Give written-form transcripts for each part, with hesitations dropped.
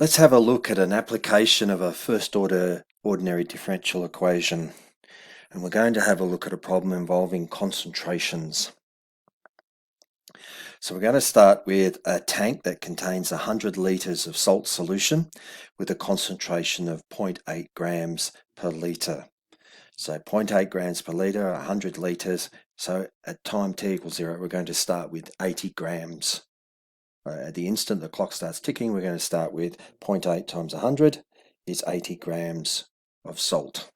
Let's have a look at an application of a first order ordinary differential equation. And we're going to have a look at a problem involving concentrations. So we're going to start with a tank that contains 100 litres of salt solution with a concentration of 0.8 grams per litre. So 0.8 grams per litre, 100 litres. So at time t equals 0, we're going to start with 80 grams. At the instant the clock starts ticking, we're going to start with 0.8 times 100 is 80 grams of salt.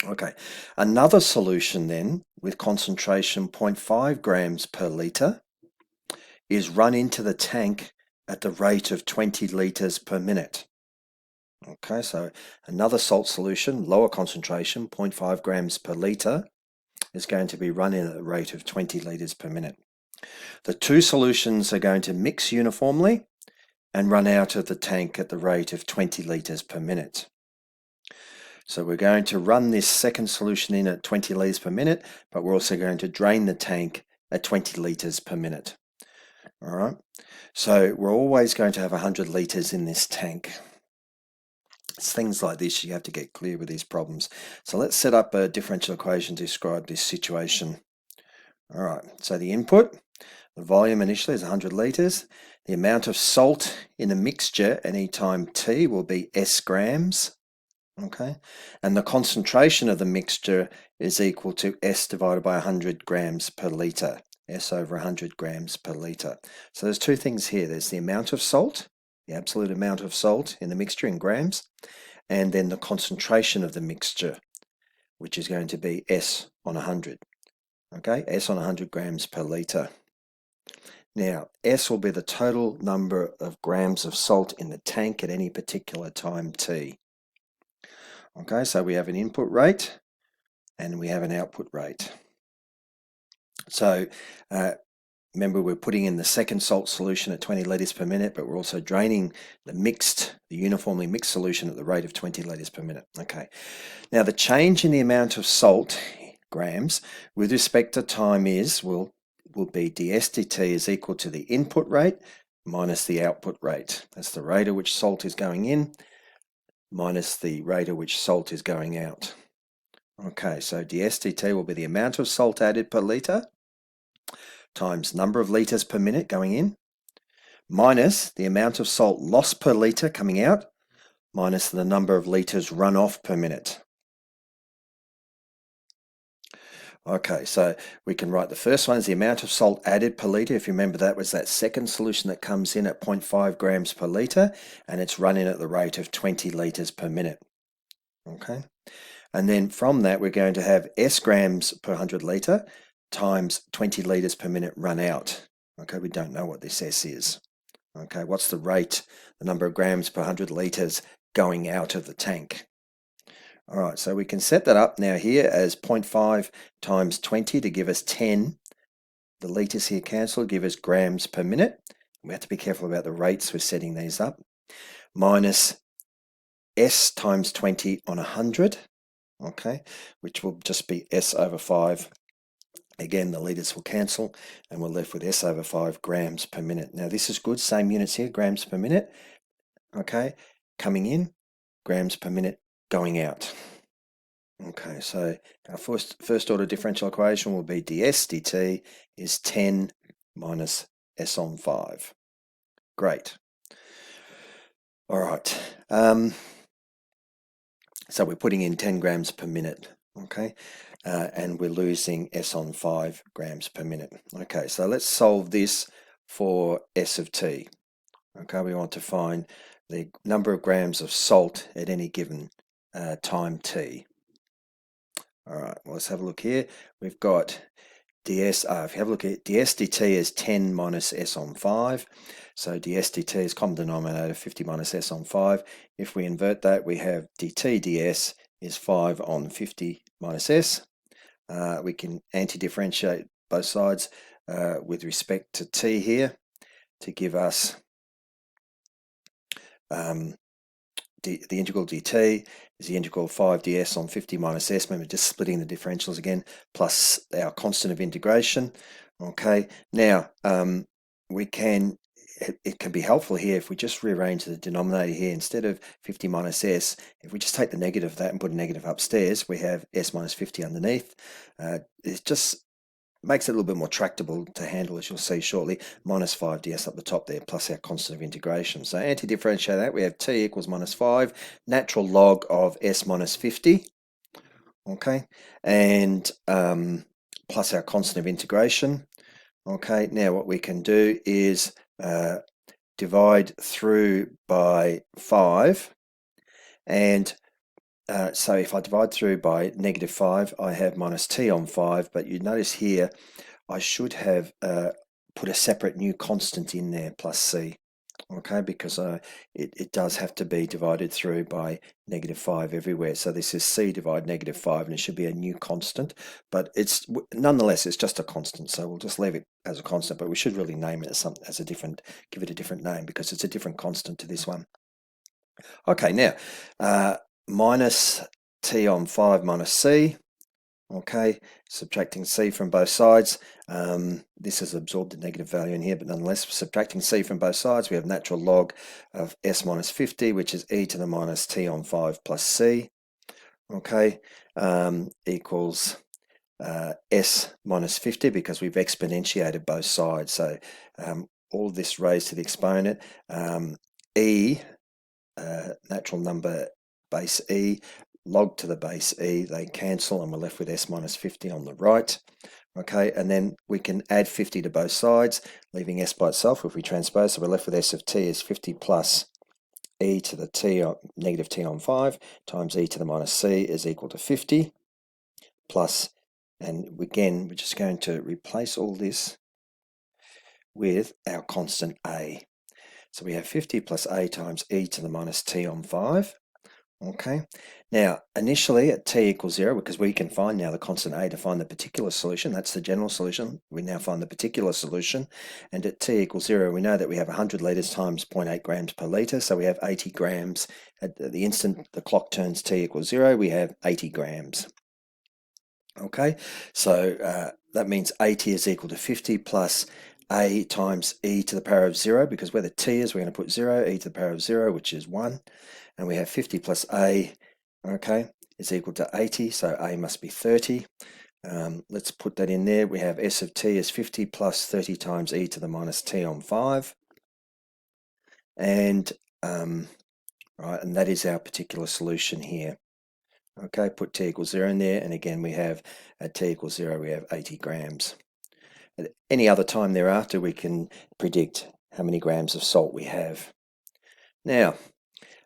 Okay, another solution then with concentration 0.5 grams per litre is run into the tank at the rate of 20 litres per minute. Okay, so another salt solution, lower concentration, 0.5 grams per litre, is going to be run in at the rate of 20 litres per minute. The two solutions are going to mix uniformly and run out of the tank at the rate of 20 litres per minute. So we're going to run this second solution in at 20 litres per minute, but we're also going to drain the tank at 20 litres per minute. All right, so we're always going to have 100 litres in this tank. It's things like this you have to get clear with these problems. So let's set up a differential equation to describe this situation. All right, so the input, the volume initially is 100 litres. The amount of salt in the mixture at any time t will be S grams. Okay, and the concentration of the mixture is equal to S divided by 100 grams per litre. S over 100 grams per litre. So there's two things here. There's the amount of salt, the absolute amount of salt in the mixture in grams, and then the concentration of the mixture, which is going to be S on 100. Okay, S on 100 grams per litre. Now, S will be the total number of grams of salt in the tank at any particular time t. Okay, so we have an input rate and we have an output rate. So remember, we're putting in the second salt solution at 20 litres per minute, but we're also draining the uniformly mixed solution at the rate of 20 litres per minute. Okay, now the change in the amount of salt, grams, with respect to time will be ds dt is equal to the input rate minus the output rate. That's the rate at which salt is going in minus the rate at which salt is going out. Okay, so ds dt will be the amount of salt added per litre times number of litres per minute going in minus the amount of salt lost per litre coming out minus the number of litres run off per minute. Okay, so we can write the first one as the amount of salt added per litre. If you remember, that was that second solution that comes in at 0.5 grams per litre, and it's running at the rate of 20 litres per minute. Okay, and then from that, we're going to have S grams per 100 litre times 20 litres per minute run out. Okay, we don't know what this S is. Okay, what's the rate, the number of grams per 100 litres going out of the tank? All right, so we can set that up now here as 0.5 times 20 to give us 10. The litres here cancel, give us grams per minute. We have to be careful about the rates we're setting these up. Minus S times 20 on 100, okay, which will just be S over 5. Again, the litres will cancel, and we're left with S over 5 grams per minute. Now this is good, same units here, grams per minute, okay, coming in, grams per minute going out. Okay, so our first order differential equation will be ds dt is 10 minus S on 5. Great. All right, so we're putting in 10 grams per minute, okay, and we're losing S on 5 grams per minute. Okay, so let's solve this for S of t. Okay, we want to find the number of grams of salt at any given time t. All right, well, let's have a look here. We've got ds, if you have a look at ds dt is 10 minus S on 5. So ds dt is common denominator, 50 minus S on 5. If we invert that, we have dt ds is 5 on 50 minus S. We can anti-differentiate both sides with respect to t here to give us the integral dt is the integral of 5 ds on 50 minus s. Remember, just splitting the differentials again, plus our constant of integration. Okay, now we can it can be helpful here if we just rearrange the denominator here. Instead of 50 minus s, if we just take the negative of that and put a negative upstairs, we have s minus 50 underneath. It just makes it a little bit more tractable to handle, as you'll see shortly. Minus 5 ds up the top there, plus our constant of integration. So anti-differentiate that, we have t equals minus 5, natural log of s minus 50, okay, and plus our constant of integration. Okay, now what we can do is divide through by 5, and so if I divide through by negative 5, I have minus t on 5, but you notice here I should have put a separate new constant in there, plus c, okay, because it does have to be divided through by negative 5 everywhere. So this is c divided negative 5, and it should be a new constant, but it's nonetheless it's just a constant, so we'll just leave it as a constant, but we should really name it as a different, give it a different name, because it's a different constant to this one. Okay, now minus t on 5 minus c, okay, subtracting c from both sides. This has absorbed the negative value in here, but nonetheless, subtracting c from both sides, we have natural log of s minus 50, which is e to the minus t on 5 plus c, okay, equals s minus 50, because we've exponentiated both sides. So all of this raised to the exponent, e, natural number base e, log to the base e, they cancel, and we're left with s minus 50 on the right. Okay, and then we can add 50 to both sides, leaving s by itself if we transpose, so we're left with s of t is 50 plus e to the t, negative t on 5, times e to the minus c is equal to 50, plus, and again, we're just going to replace all this with our constant a. So we have 50 plus a times e to the minus t on 5. Okay, now initially at t equals 0, because we can find now the constant a to find the particular solution, that's the general solution, we now find the particular solution, and at t equals 0 we know that we have 100 litres times 0.8 grams per litre, so we have 80 grams. At the instant the clock turns t equals 0, we have 80 grams. Okay, so that means 80 is equal to 50 plus a times e to the power of 0, because where the t is, we're going to put 0, e to the power of 0, which is 1, and we have 50 plus a, okay, is equal to 80, so a must be 30. Let's put that in there. We have s of t is 50 plus 30 times e to the minus t on 5, and right, and that is our particular solution here. Okay, put t equals 0 in there, and again we have at t equals 0 we have 80 grams. At any other time thereafter we can predict how many grams of salt we have. Now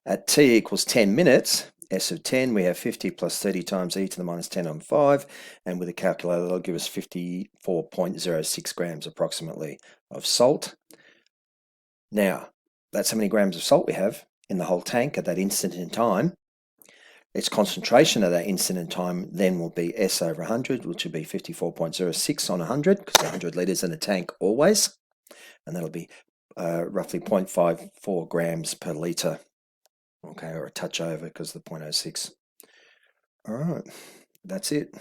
at t equals 10 minutes, s of 10, we have 50 plus 30 times e to the minus 10 on 5, and with a calculator that'll give us 54.06 grams approximately of salt. Now that's how many grams of salt we have in the whole tank at that instant in time. Its concentration at that instant in time then will be S over 100, which will be 54.06 on 100, because 100 litres in a tank always, and that'll be roughly 0.54 grams per litre, okay, or a touch over because of the 0.06. All right, that's it.